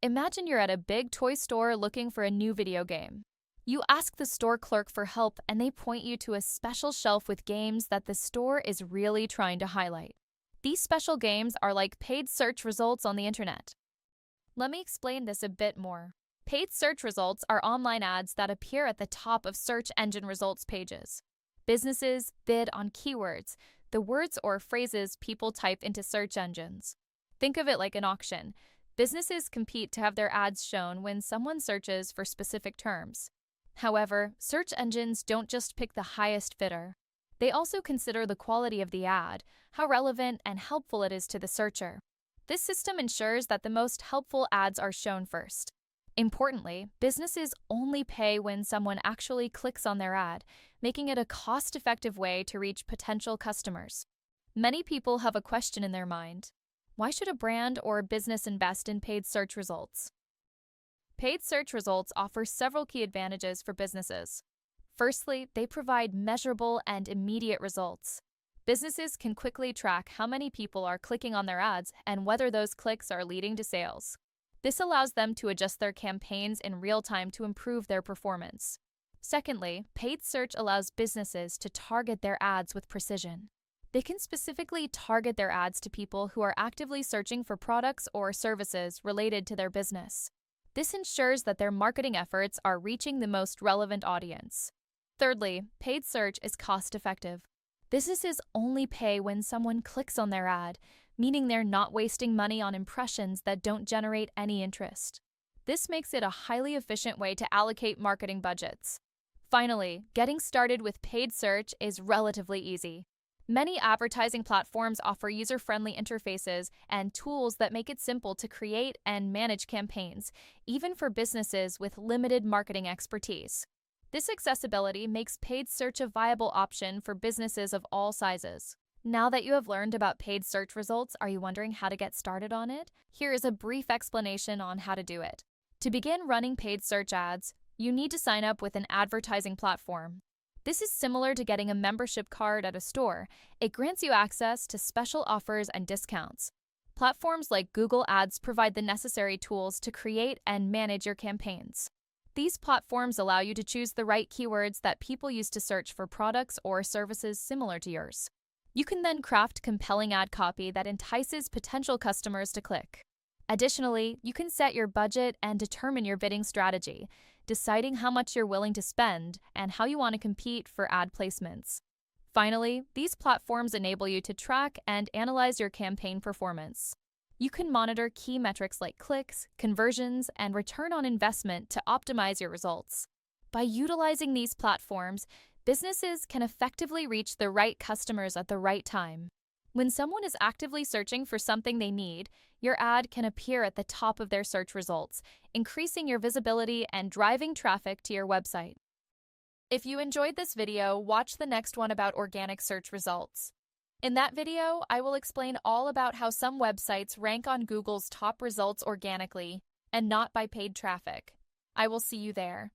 Imagine you're at a big toy store looking for a new video game. You ask the store clerk for help and they point you to a special shelf with games that the store is really trying to highlight. These special games are like paid search results on the internet. Let me explain this a bit more. Paid search results are online ads that appear at the top of search engine results pages. Businesses bid on keywords, the words or phrases people type into search engines. Think of it like an auction. Businesses compete to have their ads shown when someone searches for specific terms. However, search engines don't just pick the highest bidder. They also consider the quality of the ad, how relevant and helpful it is to the searcher. This system ensures that the most helpful ads are shown first. Importantly, businesses only pay when someone actually clicks on their ad, making it a cost-effective way to reach potential customers. Many people have a question in their mind. Why should a brand or business invest in paid search results? Paid search results offer several key advantages for businesses. Firstly, they provide measurable and immediate results. Businesses can quickly track how many people are clicking on their ads and whether those clicks are leading to sales. This allows them to adjust their campaigns in real time to improve their performance. Secondly, paid search allows businesses to target their ads with precision. They can specifically target their ads to people who are actively searching for products or services related to their business. This ensures that their marketing efforts are reaching the most relevant audience. Thirdly, paid search is cost-effective. Businesses only pay when someone clicks on their ad, meaning they're not wasting money on impressions that don't generate any interest. This makes it a highly efficient way to allocate marketing budgets. Finally, getting started with paid search is relatively easy. Many advertising platforms offer user-friendly interfaces and tools that make it simple to create and manage campaigns, even for businesses with limited marketing expertise. This accessibility makes paid search a viable option for businesses of all sizes. Now that you have learned about paid search results, are you wondering how to get started on it? Here is a brief explanation on how to do it. To begin running paid search ads, you need to sign up with an advertising platform. This is similar to getting a membership card at a store. It grants you access to special offers and discounts. Platforms like Google Ads provide the necessary tools to create and manage your campaigns. These platforms allow you to choose the right keywords that people use to search for products or services similar to yours. You can then craft compelling ad copy that entices potential customers to click. Additionally, you can set your budget and determine your bidding strategy, deciding how much you're willing to spend and how you want to compete for ad placements. Finally, these platforms enable you to track and analyze your campaign performance. You can monitor key metrics like clicks, conversions, and return on investment to optimize your results. By utilizing these platforms, businesses can effectively reach the right customers at the right time. When someone is actively searching for something they need, your ad can appear at the top of their search results, increasing your visibility and driving traffic to your website. If you enjoyed this video, watch the next one about organic search results. In that video, I will explain all about how some websites rank on Google's top results organically and not by paid traffic. I will see you there.